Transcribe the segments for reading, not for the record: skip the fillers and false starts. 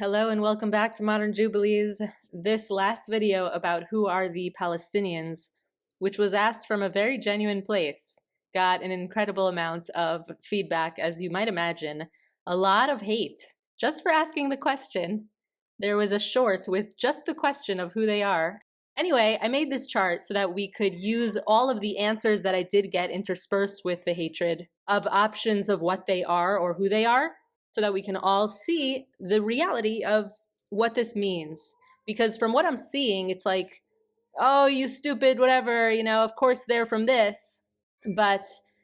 Hello and welcome back to Modern Jubilees. This last video about who are the Palestinians, which was asked from a very genuine place, got an incredible amount of feedback, as you might imagine. A lot of hate just for asking the question. There was a short with just the question of who they are. Anyway, I made this chart so that we could use all of the answers that I did get interspersed with the hatred of options of what they are or who they are, so that we can all see the reality of what this means. Because from what I'm seeing, it's like, oh, you stupid, whatever, of course they're from this. But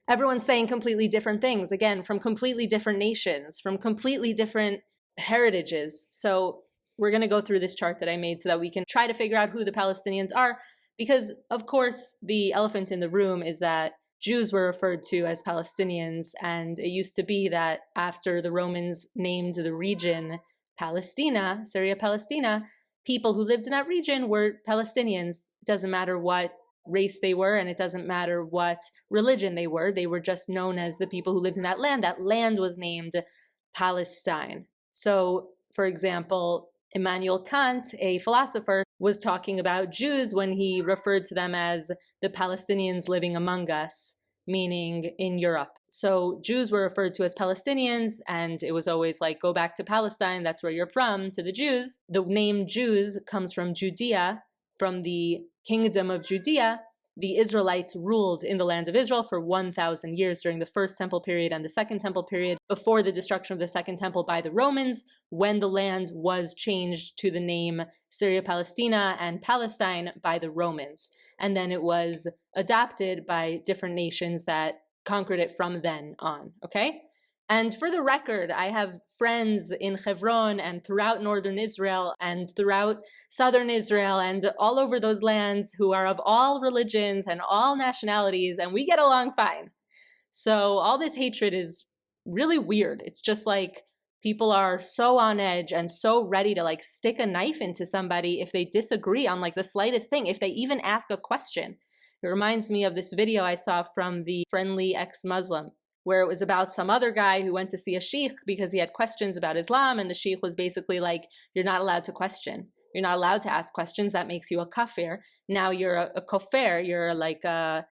everyone's saying completely different things, again, from completely different nations, from completely different heritages. So we're going to go through this chart that I made so that we can try to figure out who the Palestinians are. Because, of course, the elephant in the room is that Jews were referred to as Palestinians, and it used to be that after the Romans named the region Palestina, Syria Palestina, people who lived in that region were Palestinians. It doesn't matter what race they were, and it doesn't matter what religion they were just known as the people who lived in that land. That land was named Palestine. So, for example, Immanuel Kant, a philosopher, was talking about Jews when he referred to them as the Palestinians living among us, meaning in Europe. So Jews were referred to as Palestinians, and it was always like, go back to Palestine, that's where you're from, to the Jews. The name Jews comes from Judea, from the kingdom of Judea. The Israelites ruled in the land of Israel for 1,000 years during the First Temple period and the Second Temple period, before the destruction of the Second Temple by the Romans, when the land was changed to the name Syria Palestina and Palestine by the Romans. And then it was adopted by different nations that conquered it from then on, okay? And for the record, I have friends in Hebron and throughout northern Israel and throughout southern Israel and all over those lands who are of all religions and all nationalities, and we get along fine. So all this hatred is really weird. It's just like people are so on edge and so ready to like stick a knife into somebody if they disagree on like the slightest thing, if they even ask a question. It reminds me of this video I saw from the Friendly Ex-Muslim, where it was about some other guy who went to see a sheikh because he had questions about Islam, and the sheikh was basically like, you're not allowed to question. You're not allowed to ask questions. That makes you a kafir. Now you're a kofir. You're like a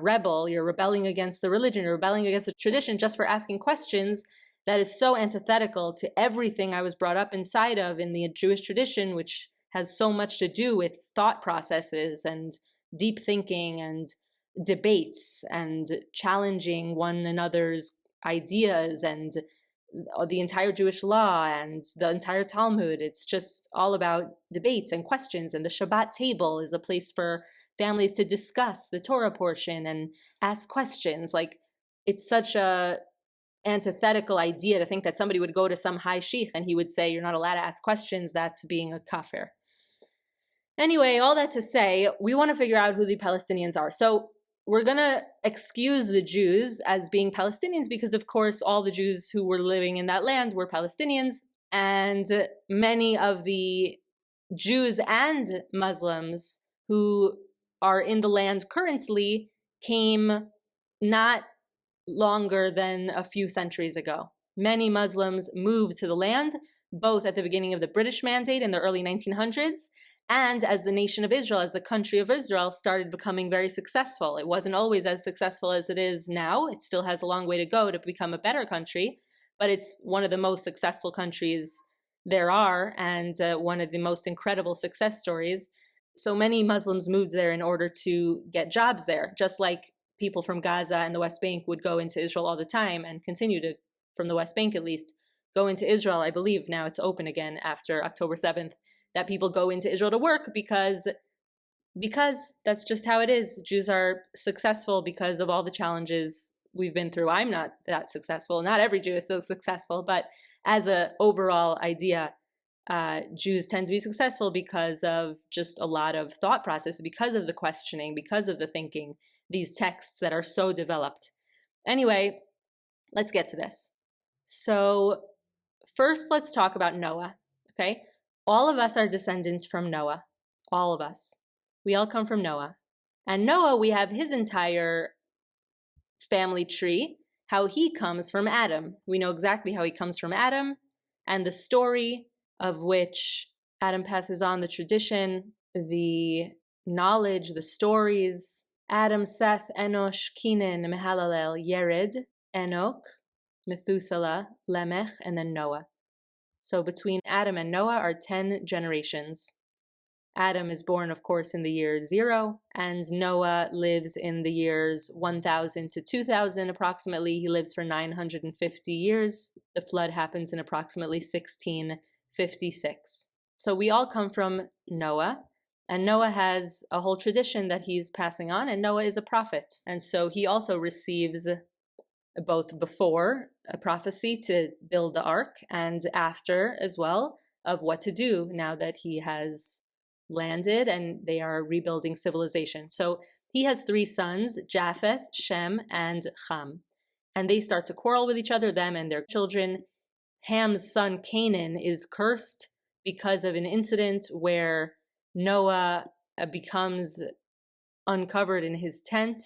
rebel. You're rebelling against the religion. You're rebelling against the tradition just for asking questions that is so antithetical to everything I was brought up inside of in the Jewish tradition, which has so much to do with thought processes and deep thinking and debates and challenging one another's ideas and the entire Jewish law and the entire Talmud. It's just all about debates and questions. And the Shabbat table is a place for families to discuss the Torah portion and ask questions. Like, it's such a antithetical idea to think that somebody would go to some high sheikh and he would say, you're not allowed to ask questions. That's being a kafir. Anyway, all that to say, we want to figure out who the Palestinians are. So we're going to excuse the Jews as being Palestinians because, of course, all the Jews who were living in that land were Palestinians, and many of the Jews and Muslims who are in the land currently came not longer than a few centuries ago. Many Muslims moved to the land, both at the beginning of the British Mandate in the early 1900s, and as the nation of Israel, as the country of Israel, started becoming very successful. It wasn't always as successful as it is now. It still has a long way to go to become a better country, but it's one of the most successful countries there are, and one of the most incredible success stories. So many Muslims moved there in order to get jobs there, just like people from Gaza and the West Bank would go into Israel all the time and continue to, from the West Bank at least, go into Israel. I believe now it's open again after October 7th. That people go into Israel to work because that's just how it is. Jews are successful because of all the challenges we've been through. I'm not that successful. Not every Jew is so successful, but as an overall idea, Jews tend to be successful because of just a lot of thought process, because of the questioning, because of the thinking, these texts that are so developed. Anyway, let's get to this. So first, let's talk about Noah, okay? All of us are descendants from Noah, all of us. We all come from Noah. And Noah, we have his entire family tree, how he comes from Adam. We know exactly how he comes from Adam and the story of which Adam passes on the tradition, the knowledge, the stories. Adam, Seth, Enosh, Kenan, Mehalalel, Yered, Enoch, Methuselah, Lamech, and then Noah. So between Adam and Noah are 10 generations. Adam is born, of course, in the year 0, and Noah lives in the years 1000 to 2000 approximately. He lives for 950 years. The flood happens in approximately 1656. So we all come from Noah, and Noah has a whole tradition that he's passing on, and Noah is a prophet. And so he also receives both before a prophecy to build the ark and after as well of what to do now that he has landed and they are rebuilding civilization. So he has 3 sons, Japheth, Shem, and Ham. And they start to quarrel with each other, them and their children. Ham's son Canaan is cursed because of an incident where Noah becomes uncovered in his tent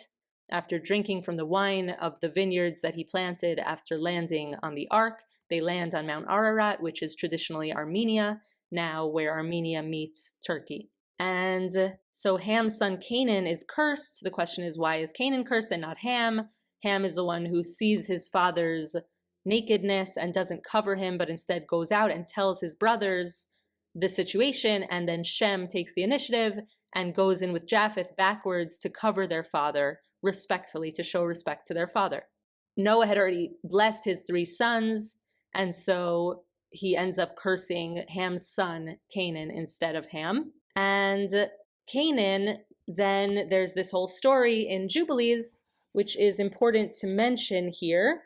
after drinking from the wine of the vineyards that he planted after landing on the ark. They land on Mount Ararat, which is traditionally Armenia, now where Armenia meets Turkey. And so Ham's son Canaan is cursed. The question is, why is Canaan cursed and not Ham? Ham is the one who sees his father's nakedness and doesn't cover him, but instead goes out and tells his brothers the situation. And then Shem takes the initiative and goes in with Japheth backwards to cover their father respectfully, to show respect to their father. Noah had already blessed his 3 sons, and so he ends up cursing Ham's son, Canaan, instead of Ham. And Canaan, then there's this whole story in Jubilees, which is important to mention here.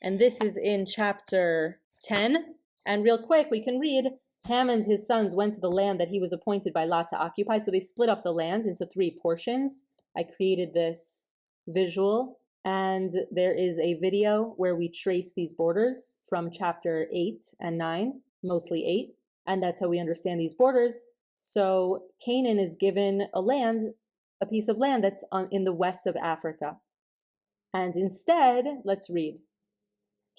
And this is in chapter 10. And real quick, we can read, Ham and his sons went to the land that he was appointed by Lot to occupy. So they split up the land into 3 portions. I created this visual, and there is a video where we trace these borders from chapter 8 and 9, mostly 8, and that's how we understand these borders. So Canaan is given a piece of land that's in the west of Africa. And instead, let's read.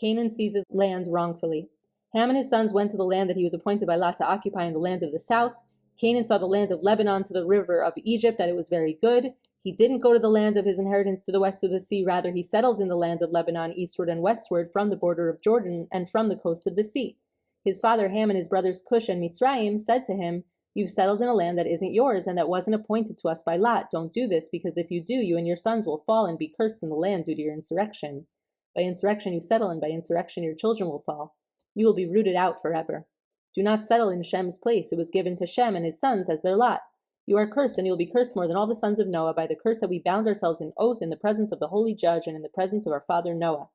Canaan seizes land wrongfully. Ham and his sons went to the land that he was appointed by Lot to occupy in the lands of the south. Canaan saw the lands of Lebanon to the river of Egypt, that it was very good. He didn't go to the land of his inheritance to the west of the sea. Rather, he settled in the land of Lebanon eastward and westward from the border of Jordan and from the coast of the sea. His father Ham and his brothers Cush and Mitzrayim said to him, "You've settled in a land that isn't yours and that wasn't appointed to us by Lot. Don't do this, because if you do, you and your sons will fall and be cursed in the land due to your insurrection. By insurrection you settle, and by insurrection your children will fall. You will be rooted out forever. Do not settle in Shem's place. It was given to Shem and his sons as their lot. You are cursed, and you will be cursed more than all the sons of Noah by the curse that we bound ourselves in oath in the presence of the holy judge and in the presence of our father Noah."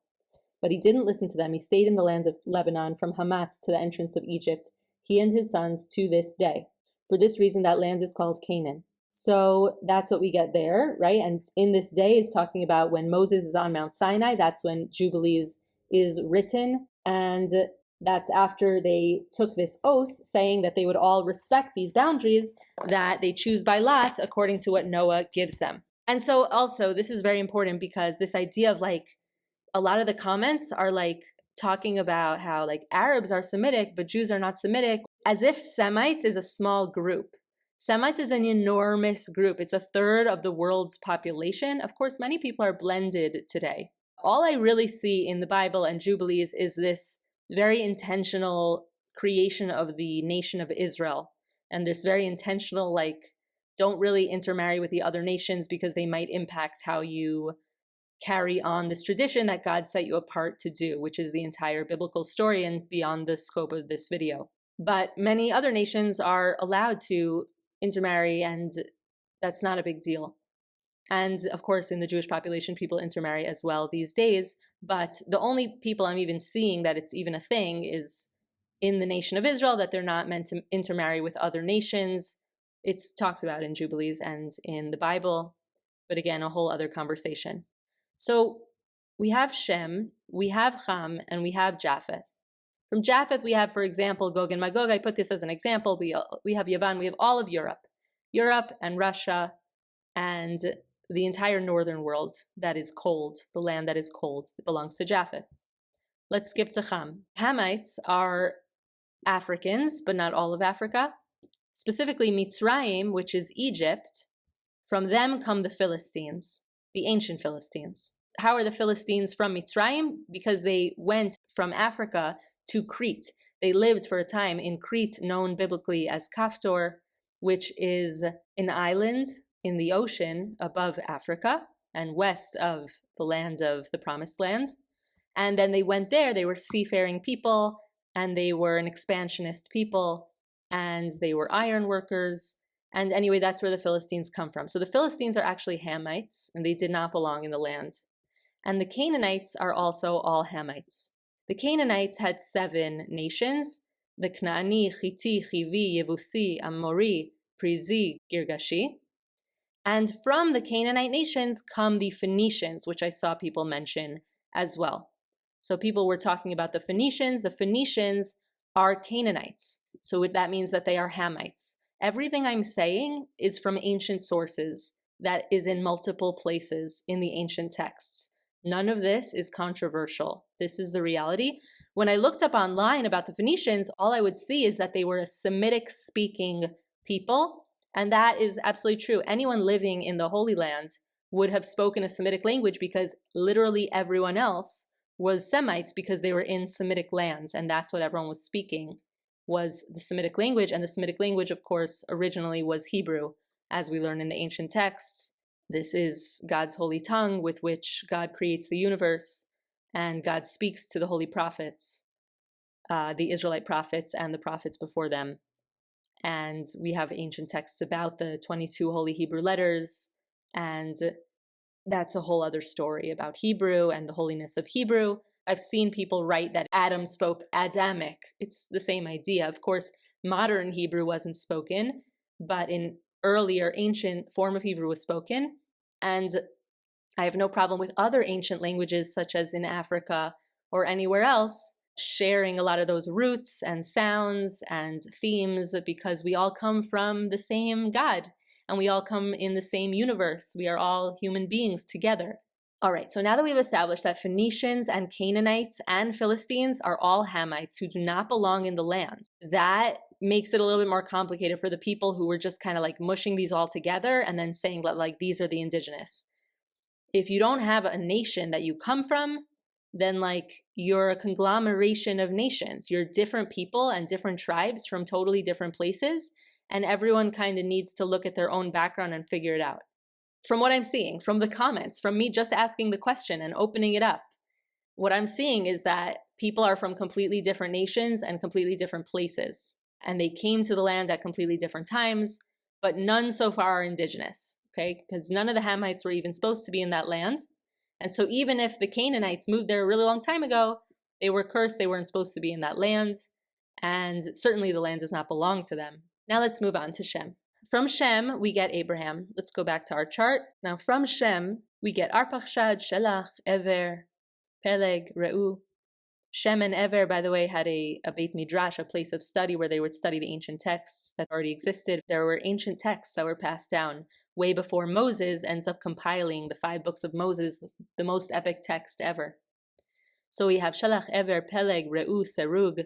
But he didn't listen to them. He stayed in the land of Lebanon from Hamath to the entrance of Egypt, he and his sons to this day. For this reason, that land is called Canaan. So that's what we get there, right? And in this day is talking about when Moses is on Mount Sinai. That's when Jubilees is written. And that's after they took this oath saying that they would all respect these boundaries that they choose by lot according to what Noah gives them. And so also this is very important because this idea of like a lot of the comments are like talking about how like Arabs are Semitic, but Jews are not Semitic, as if Semites is a small group. Semites is an enormous group. It's a third of the world's population. Of course, many people are blended today. All I really see in the Bible and Jubilees is this very intentional creation of the nation of Israel, and this very intentional, like, don't really intermarry with the other nations because they might impact how you carry on this tradition that God set you apart to do, which is the entire biblical story and beyond the scope of this video. But many other nations are allowed to intermarry, and that's not a big deal. And of course, in the Jewish population, people intermarry as well these days. But the only people I'm even seeing that it's even a thing is in the nation of Israel, that they're not meant to intermarry with other nations. It's talked about in Jubilees and in the Bible, but again, a whole other conversation. So we have Shem, we have Ham, and we have Japheth. From Japheth, we have, for example, Gog and Magog. I put this as an example. We have Yavan, we have all of Europe and Russia, and the entire northern world that is cold, the land that is cold, that belongs to Japheth. Let's skip to Ham. Hamites are Africans, but not all of Africa. Specifically Mitzrayim, which is Egypt. From them come the Philistines, the ancient Philistines. How are the Philistines from Mitzrayim? Because they went from Africa to Crete. They lived for a time in Crete, known biblically as Kaftor, which is an island in the ocean above Africa and west of the land of the Promised Land. And then they went there. They were seafaring people, and they were an expansionist people, and they were iron workers. And anyway, that's where the Philistines come from. So the Philistines are actually Hamites, and they did not belong in the land. And the Canaanites are also all Hamites. The Canaanites had 7 nations: the Knaani, Chiti, Chivi, Yevusi, Amori, Prizi, Girgashi. And from the Canaanite nations come the Phoenicians, which I saw people mention as well. So people were talking about the Phoenicians. The Phoenicians are Canaanites. So that means that they are Hamites. Everything I'm saying is from ancient sources that is in multiple places in the ancient texts. None of this is controversial. This is the reality. When I looked up online about the Phoenicians, all I would see is that they were a Semitic-speaking people, and that is absolutely true. Anyone living in the Holy Land would have spoken a Semitic language because literally everyone else was Semites because they were in Semitic lands, and that's what everyone was speaking, was the Semitic language. And the Semitic language, of course, originally was Hebrew, as we learn in the ancient texts. This is God's holy tongue with which God creates the universe, and God speaks to the holy prophets, the Israelite prophets and the prophets before them. And we have ancient texts about the 22 holy Hebrew letters, and that's a whole other story about Hebrew and the holiness of Hebrew. I've seen people write that Adam spoke Adamic. It's the same idea. Of course, modern Hebrew wasn't spoken, but in earlier ancient form of Hebrew was spoken. And I have no problem with other ancient languages, such as in Africa or anywhere else, sharing a lot of those roots and sounds and themes, because we all come from the same God and we all come in the same universe. We are all human beings together. All right, so now that we've established that Phoenicians and Canaanites and Philistines are all Hamites who do not belong in the land, that makes it a little bit more complicated for the people who were just kind of like mushing these all together and then saying that like these are the indigenous. If you don't have a nation that you come from, then like you're a conglomeration of nations. You're different people and different tribes from totally different places, and everyone kind of needs to look at their own background and figure it out. From what I'm seeing, from the comments, from me just asking the question and opening it up, what I'm seeing is that people are from completely different nations and completely different places. And they came to the land at completely different times, but none so far are indigenous, okay? Because none of the Hamites were even supposed to be in that land. And so even if the Canaanites moved there a really long time ago, they were cursed, they weren't supposed to be in that land, and certainly the land does not belong to them. Now let's move on to Shem. From Shem, we get Abraham. Let's go back to our chart. Now from Shem, we get Arpachshad, Shelach, Ever, Peleg, Reu. Shem and Ever, by the way, had a Beit Midrash, a place of study where they would study the ancient texts that already existed. There were ancient texts that were passed down way before Moses ends up compiling the 5 books of Moses, the most epic text ever. So we have Shelach, Ever, Peleg, Reu, Serug,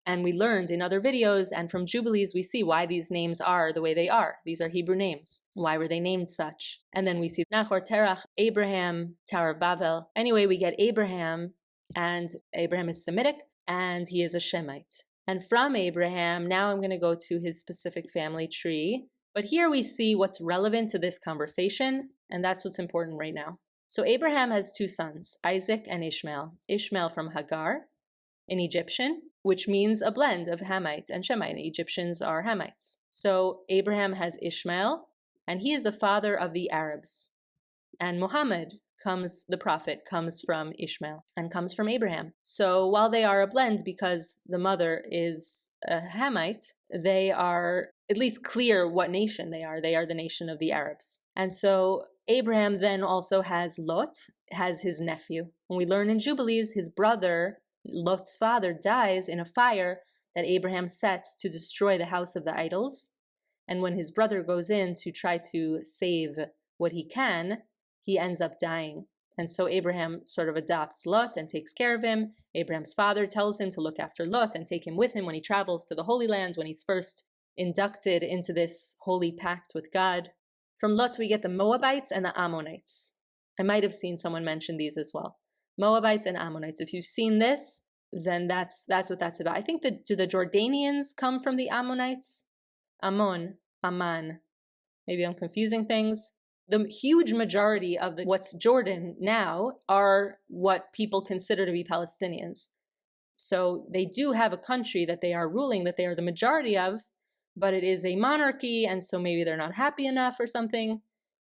and we learned in other videos, and from Jubilees, we see why these names are the way they are. These are Hebrew names. Why were they named such? And then we see Nachor, Terach, Abraham, Tower of Babel. Anyway, we get Abraham, and Abraham is Semitic, and he is a Shemite. And from Abraham, now I'm going to go to his specific family tree. But here we see what's relevant to this conversation, and that's what's important right now. So Abraham has 2 sons, Isaac and Ishmael. Ishmael from Hagar, an Egyptian, which means a blend of Hamite and Shemite. Egyptians are Hamites. So Abraham has Ishmael, and he is the father of the Arabs. And Muhammad the prophet comes from Ishmael and comes from Abraham. So while they are a blend because the mother is a Hamite, they are at least clear what nation they are. They are the nation of the Arabs. And so Abraham then also has Lot, has his nephew. When we learn in Jubilees, his brother, Lot's father, dies in a fire that Abraham sets to destroy the house of the idols. And when his brother goes in to try to save what he can, he ends up dying. And so Abraham sort of adopts Lot and takes care of him. Abraham's father tells him to look after Lot and take him with him when he travels to the Holy Land, when he's first inducted into this holy pact with God. From Lot, we get the Moabites and the Ammonites. I might have seen someone mention these as well. Moabites and Ammonites. If you've seen this, then that's what that's about. I think do the Jordanians come from the Ammonites? Ammon, Amman. Maybe I'm confusing things. The huge majority of what's Jordan now are what people consider to be Palestinians. So they do have a country that they are ruling, that they are the majority of, but it is a monarchy, and so maybe they're not happy enough or something.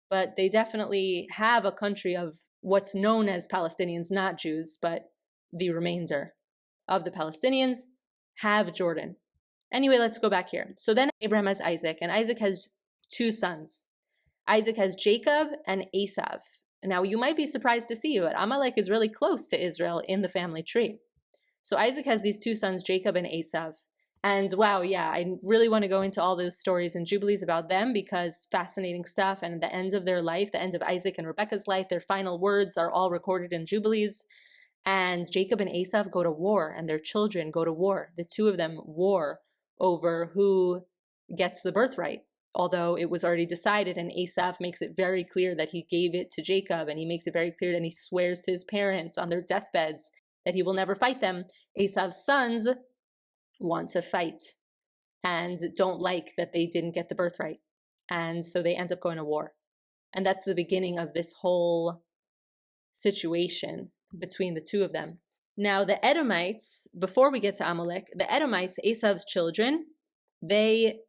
But they definitely have a country of what's known as Palestinians, not Jews, but the remainder of the Palestinians have Jordan. Anyway, let's go back here. So then Abraham has Isaac, and Isaac has two sons. Isaac has Jacob and Esau. Now, you might be surprised to see, but Amalek is really close to Israel in the family tree. So Isaac has these two sons, Jacob and Esau. And wow, yeah, I really want to go into all those stories and Jubilees about them, because fascinating stuff. And the end of their life, the end of Isaac and Rebekah's life, their final words are all recorded in Jubilees. And Jacob and Esau go to war, and their children go to war. The two of them war over who gets the birthright, although it was already decided, and Esau makes it very clear that he gave it to Jacob, and he makes it very clear, and he swears to his parents on their deathbeds that he will never fight them. Esau's sons want to fight and don't like that they didn't get the birthright, and so they end up going to war. And that's the beginning of this whole situation between the two of them. Now, the Edomites, before we get to Amalek, the Edomites, Esau's children, they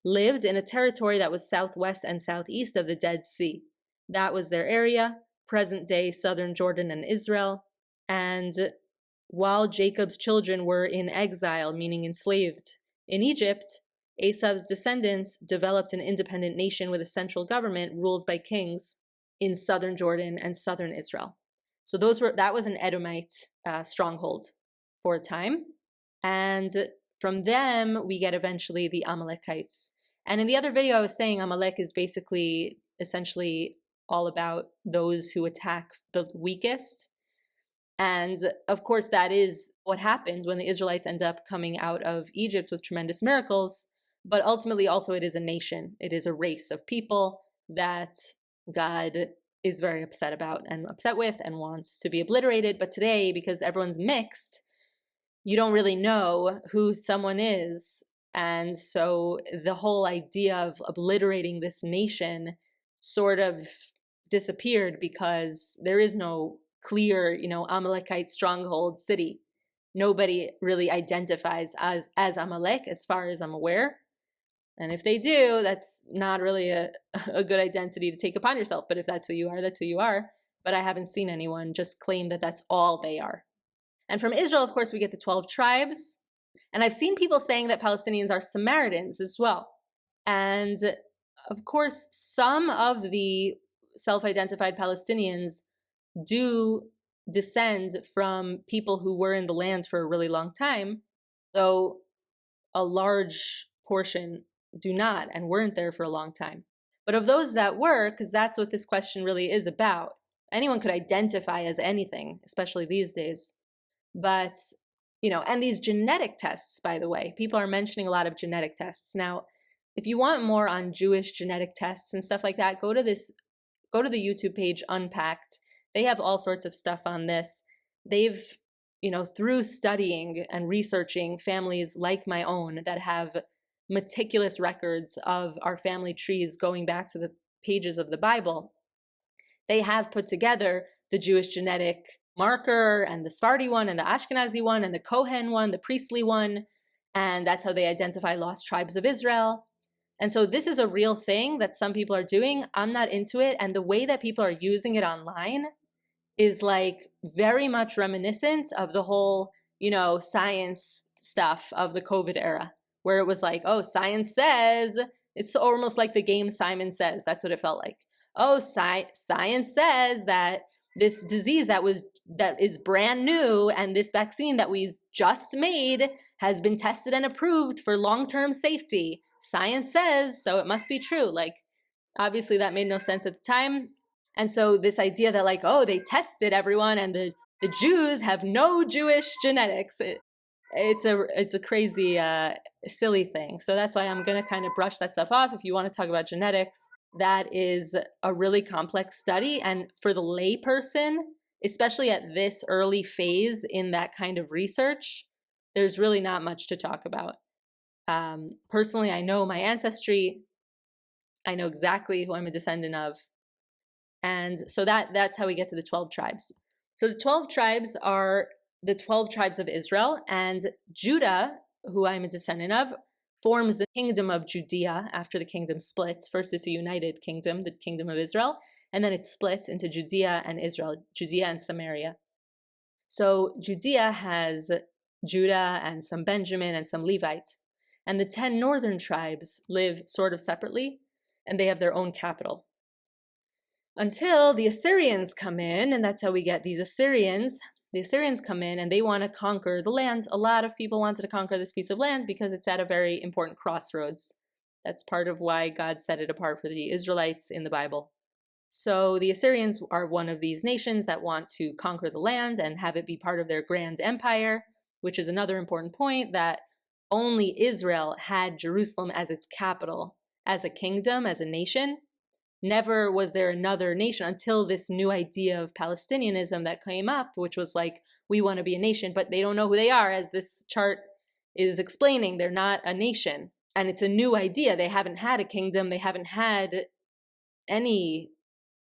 lived in a territory that was southwest and southeast of the Dead Sea. That was their area, present-day southern Jordan and Israel. And while Jacob's children were in exile, meaning enslaved in Egypt, Esau's descendants developed an independent nation with a central government ruled by kings in southern Jordan and southern Israel. So that was an Edomite stronghold for a time. And from them, we get eventually the Amalekites. And in the other video, I was saying Amalek is essentially all about those who attack the weakest. And of course, that is what happened when the Israelites end up coming out of Egypt with tremendous miracles. But ultimately, also, it is a nation. It is a race of people that God is very upset about and upset with and wants to be obliterated. But today, because everyone's mixed, you don't really know who someone is. And so the whole idea of obliterating this nation sort of disappeared, because there is no clear, Amalekite stronghold city. Nobody really identifies as Amalek, as far as I'm aware. And if they do, that's not really a good identity to take upon yourself. But if that's who you are, that's who you are. But I haven't seen anyone just claim that that's all they are. And from Israel, of course, we get the 12 tribes. And I've seen people saying that Palestinians are Samaritans as well. And of course, some of the self-identified Palestinians do descend from people who were in the land for a really long time, though a large portion do not and weren't there for a long time. But of those that were, because that's what this question really is about, anyone could identify as anything, especially these days. But, and these genetic tests, by the way, people are mentioning a lot of genetic tests. Now, if you want more on Jewish genetic tests and stuff like that, go to the YouTube page Unpacked. They have all sorts of stuff on this. They've, through studying and researching families like my own that have meticulous records of our family trees going back to the pages of the Bible, they have put together the Jewish genetic marker and the Sephardi one and the Ashkenazi one and the Kohen one, the priestly one, and that's how they identify lost tribes of Israel. And so this is a real thing that some people are doing. I'm not into it, and the way that people are using it online is like very much reminiscent of the whole, science stuff of the COVID era, where it was like, oh, science says, it's almost like the game Simon Says. That's what it felt like. Oh, science says that this disease that is brand new, and this vaccine that we just made has been tested and approved for long-term safety. Science says, so it must be true. Like, obviously that made no sense at the time. And so this idea that like, oh, they tested everyone and the Jews have no Jewish genetics, it's a crazy, silly thing. So that's why I'm going to kind of brush that stuff off. If you want to talk about genetics, that is a really complex study. And for the lay person, especially at this early phase in that kind of research, there's really not much to talk about. Personally, I know my ancestry. I know exactly who I'm a descendant of. And so that's how we get to the 12 tribes. So the 12 tribes are the 12 tribes of Israel, and Judah, who I'm a descendant of, forms the kingdom of Judea after the kingdom splits. First it's a united kingdom, the kingdom of Israel, and then it splits into Judea and Israel, Judea and Samaria. So Judea has Judah and some Benjamin and some Levite. And the 10 northern tribes live sort of separately, and they have their own capital. Until the Assyrians come in, and that's how we get these Assyrians. The Assyrians come in and they want to conquer the land. A lot of people wanted to conquer this piece of land because it's at a very important crossroads. That's part of why God set it apart for the Israelites in the Bible. So the Assyrians are one of these nations that want to conquer the land and have it be part of their grand empire, which is another important point, that only Israel had Jerusalem as its capital, as a kingdom, as a nation. Never was there another nation until this new idea of Palestinianism that came up, which was like, we want to be a nation, but they don't know who they are, as this chart is explaining. They're not a nation. And it's a new idea. They haven't had a kingdom. They haven't had any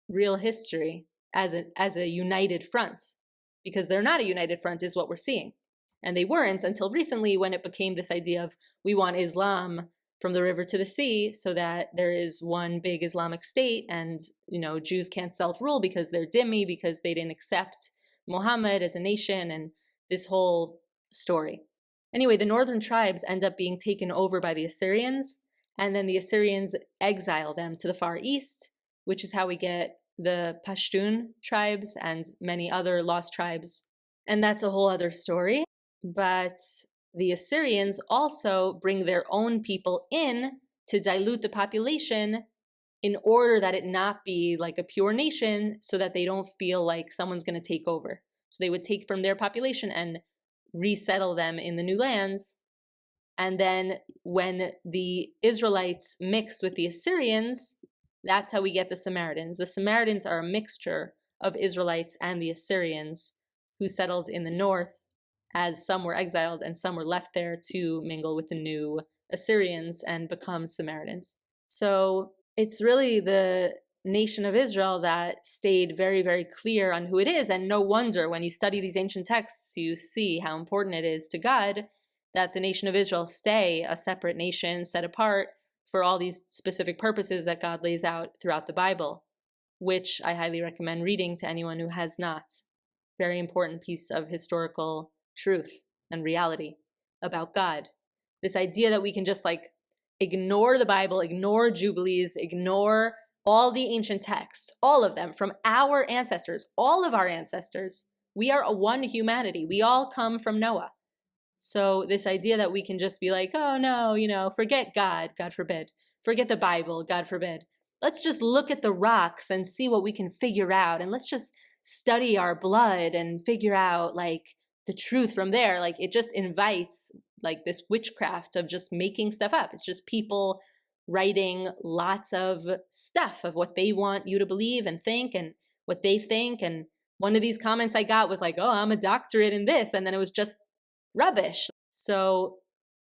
real history as a united front, because they're not a united front is what we're seeing. And they weren't until recently, when it became this idea of, we want Islam from the river to the sea, so that there is one big Islamic state, and Jews can't self-rule because they're dhimmi, because they didn't accept Muhammad as a nation, and this whole story. Anyway, the northern tribes end up being taken over by the Assyrians, and then the Assyrians exile them to the Far East, which is how we get the Pashtun tribes and many other lost tribes. And that's a whole other story. But the Assyrians also bring their own people in to dilute the population in order that it not be like a pure nation, so that they don't feel like someone's going to take over. So they would take from their population and resettle them in the new lands. And then when the Israelites mixed with the Assyrians, that's how we get the Samaritans. The Samaritans are a mixture of Israelites and the Assyrians who settled in the north, as some were exiled and some were left there to mingle with the new Assyrians and become Samaritans. So it's really the nation of Israel that stayed very, very clear on who it is. And no wonder when you study these ancient texts, you see how important it is to God that the nation of Israel stay a separate nation, set apart for all these specific purposes that God lays out throughout the Bible, which I highly recommend reading to anyone who has not. Very important piece of historical truth and reality about God. This idea that we can just like ignore the Bible, ignore Jubilees, ignore all the ancient texts, all of them from our ancestors, all of our ancestors. We are a one humanity. We all come from Noah. So this idea that we can just be like, oh no, forget God, God forbid. Forget the Bible, God forbid. Let's just look at the rocks and see what we can figure out. And let's just study our blood and figure out like the truth from there. Like it just invites like this witchcraft of just making stuff up. It's just people writing lots of stuff of what they want you to believe and think and what they think. And one of these comments I got was like, oh, I'm a doctorate in this. And then it was just rubbish. So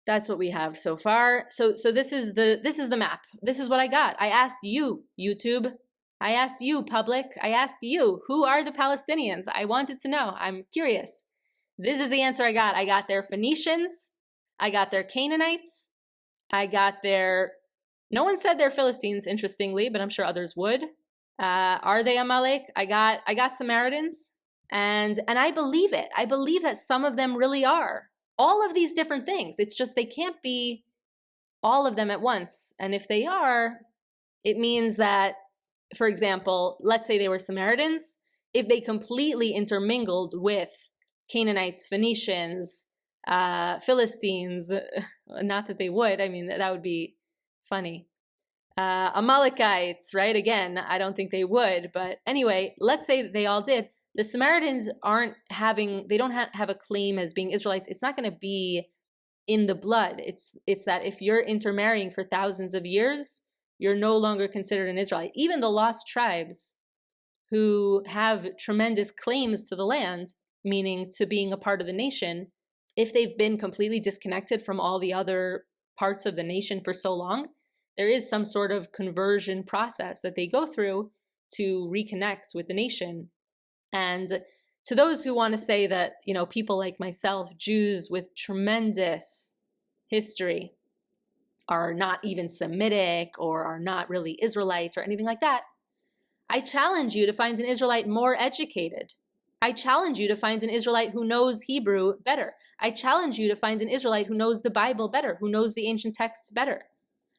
that's what we have so far. So this is the map. This is what I got. I asked you, YouTube. I asked you, public. I asked you, who are the Palestinians? I wanted to know. I'm curious. This is the answer I got. I got their Phoenicians. I got their Canaanites. I got their, no one said they're Philistines, interestingly, but I'm sure others would. Are they Amalek? I got Samaritans. And I believe it. I believe that some of them really are. All of these different things. It's just they can't be all of them at once. And if they are, it means that, for example, let's say they were Samaritans. If they completely intermingled with Canaanites, Phoenicians, Philistines, not that they would. I mean, that would be funny. Amalekites, right? Again, I don't think they would, but anyway, let's say that they all did. The Samaritans they don't have a claim as being Israelites. It's not going to be in the blood. It's that if you're intermarrying for thousands of years, you're no longer considered an Israelite. Even the lost tribes who have tremendous claims to the land, meaning to being a part of the nation, if they've been completely disconnected from all the other parts of the nation for so long, there is some sort of conversion process that they go through to reconnect with the nation. And to those who want to say that, people like myself, Jews with tremendous history, are not even Semitic or are not really Israelites or anything like that, I challenge you to find an Israelite more educated. I challenge you to find an Israelite who knows Hebrew better. I challenge you to find an Israelite who knows the Bible better, who knows the ancient texts better.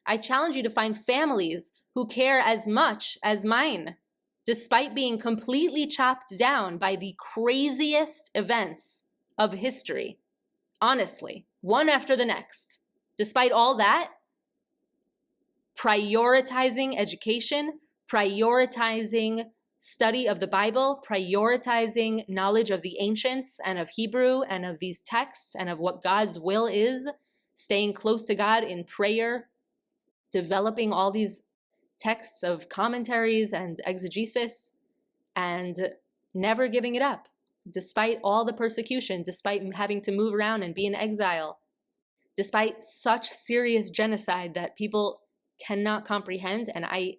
I challenge you to find families who care as much as mine, despite being completely chopped down by the craziest events of history. Honestly, one after the next. Despite all that, prioritizing education, prioritizing study of the Bible, prioritizing knowledge of the ancients and of Hebrew and of these texts and of what God's will is, staying close to God in prayer, developing all these texts of commentaries and exegesis, and never giving it up, despite all the persecution, despite having to move around and be in exile, despite such serious genocide that people cannot comprehend, and I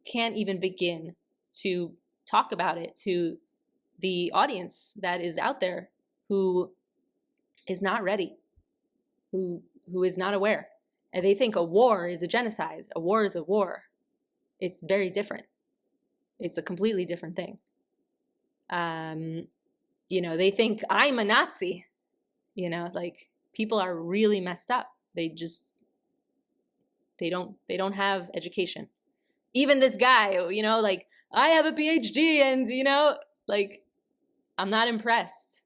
can't even begin to talk about it to the audience that is out there who is not ready, who is not aware. And they think a war is a genocide. A war is a war. It's very different. It's a completely different thing. They think I'm a Nazi. People are really messed up. They don't have education. Even this guy, I have a PhD and, I'm not impressed.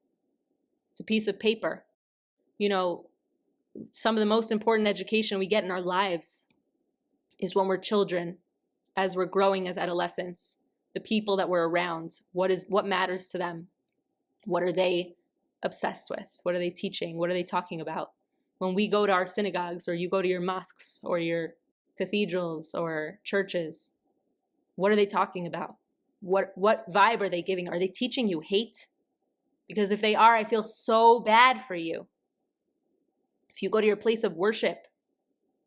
It's a piece of paper. Some of the most important education we get in our lives is when we're children, as we're growing as adolescents, the people that we're around, what matters to them? What are they obsessed with? What are they teaching? What are they talking about? When we go to our synagogues, or you go to your mosques or your cathedrals or churches, what are they talking about? What vibe are they giving? Are they teaching you hate? Because if they are, I feel so bad for you. If you go to your place of worship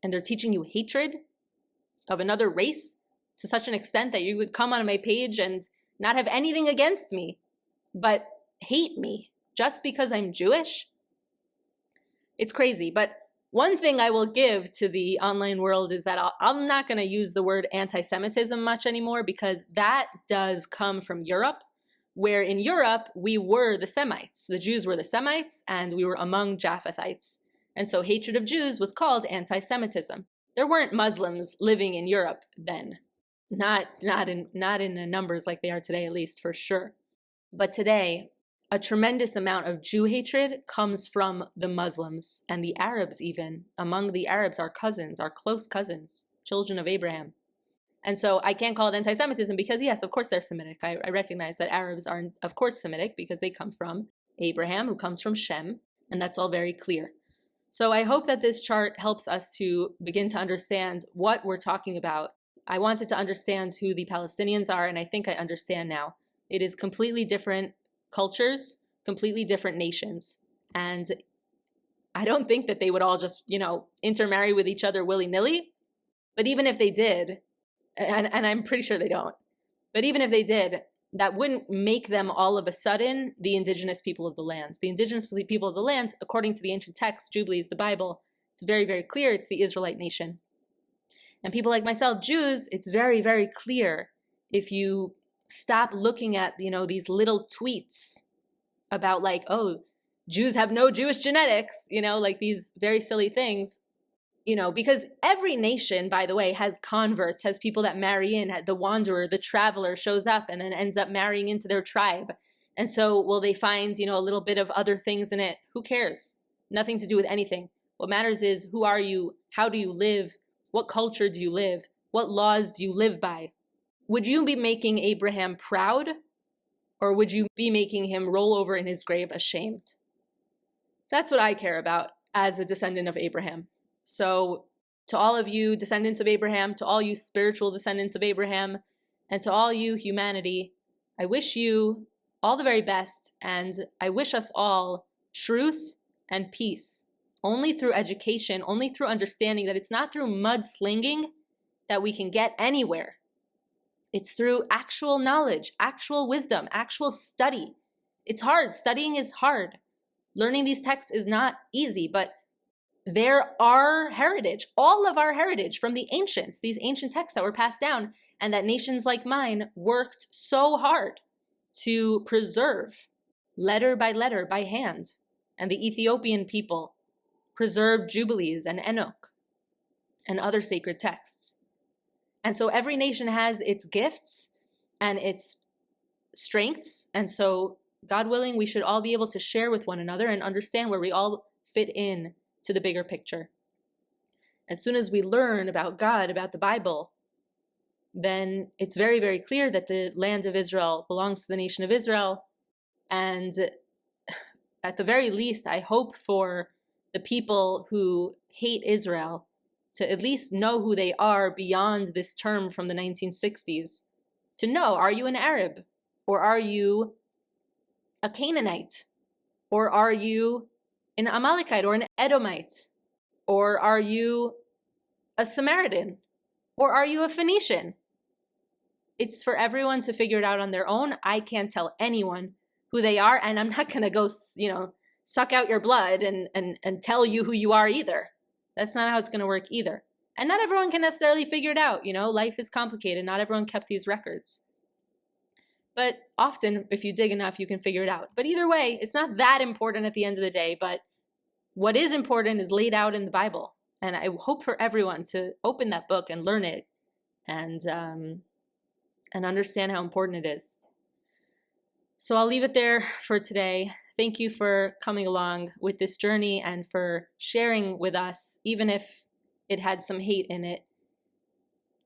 and they're teaching you hatred of another race to such an extent that you would come on my page and not have anything against me, but hate me just because I'm Jewish, it's crazy. But one thing I will give to the online world is that I'm not going to use the word anti-Semitism much anymore, because that does come from Europe, where in Europe, we were the Semites. The Jews were the Semites, and we were among Japhethites. And so hatred of Jews was called anti-Semitism. There weren't Muslims living in Europe then. Not in the numbers like they are today, at least, for sure. But today, a tremendous amount of Jew hatred comes from the Muslims and the Arabs even. Among the Arabs, our cousins, our close cousins, children of Abraham. And so I can't call it anti-Semitism because, yes, of course they're Semitic. I recognize that Arabs are, of course, Semitic because they come from Abraham, who comes from Shem, and that's all very clear. So I hope that this chart helps us to begin to understand what we're talking about. I wanted to understand who the Palestinians are, and I think I understand now. It is completely different cultures, completely different nations. And I don't think that they would all just, intermarry with each other willy-nilly. But even if they did, and I'm pretty sure they don't, but even if they did, that wouldn't make them all of a sudden the indigenous people of the land. The indigenous people of the land, according to the ancient texts, Jubilees, the Bible, it's very, very clear it's the Israelite nation. And people like myself, Jews, it's very, very clear. If you stop looking at, these little tweets about Jews have no Jewish genetics, these very silly things, because every nation, by the way, has converts, has people that marry in. The wanderer, the traveler shows up and then ends up marrying into their tribe. And so will they find, a little bit of other things in it? Who cares? Nothing to do with anything. What matters is, who are you? How do you live? What culture do you live? What laws do you live by? Would you be making Abraham proud, or would you be making him roll over in his grave ashamed? That's what I care about as a descendant of Abraham. So to all of you descendants of Abraham, to all you spiritual descendants of Abraham, and to all you humanity, I wish you all the very best, and I wish us all truth and peace, only through education, only through understanding that it's not through mudslinging that we can get anywhere. It's through actual knowledge, actual wisdom, actual study. It's hard. Studying is hard. Learning these texts is not easy, but they're our heritage, all of our heritage from the ancients, these ancient texts that were passed down and that nations like mine worked so hard to preserve letter by hand. And the Ethiopian people preserved Jubilees and Enoch and other sacred texts. And so every nation has its gifts and its strengths. And so, God willing, we should all be able to share with one another and understand where we all fit in to the bigger picture. As soon as we learn about God, about the Bible, then it's very, very clear that the land of Israel belongs to the nation of Israel. And at the very least, I hope for the people who hate Israel to at least know who they are beyond this term from the 1960s. To know, are you an Arab? Or are you a Canaanite? Or are you an Amalekite or an Edomite? Or are you a Samaritan? Or are you a Phoenician? It's for everyone to figure it out on their own. I can't tell anyone who they are, and I'm not going to go, suck out your blood and tell you who you are either. That's not how it's going to work either. And not everyone can necessarily figure it out. Life is complicated. Not everyone kept these records. But often, if you dig enough, you can figure it out. But either way, it's not that important at the end of the day. But what is important is laid out in the Bible. And I hope for everyone to open that book and learn it and understand how important it is. So I'll leave it there for today. Thank you for coming along with this journey and for sharing with us, even if it had some hate in it,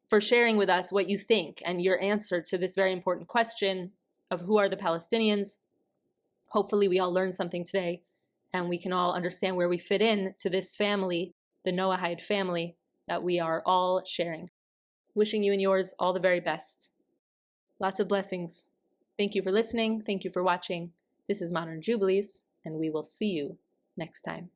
for sharing with us what you think and your answer to this very important question of who are the Palestinians. Hopefully we all learned something today and we can all understand where we fit in to this family, the Noahide family that we are all sharing. Wishing you and yours all the very best. Lots of blessings. Thank you for listening. Thank you for watching. This is Modern Jubilees, and we will see you next time.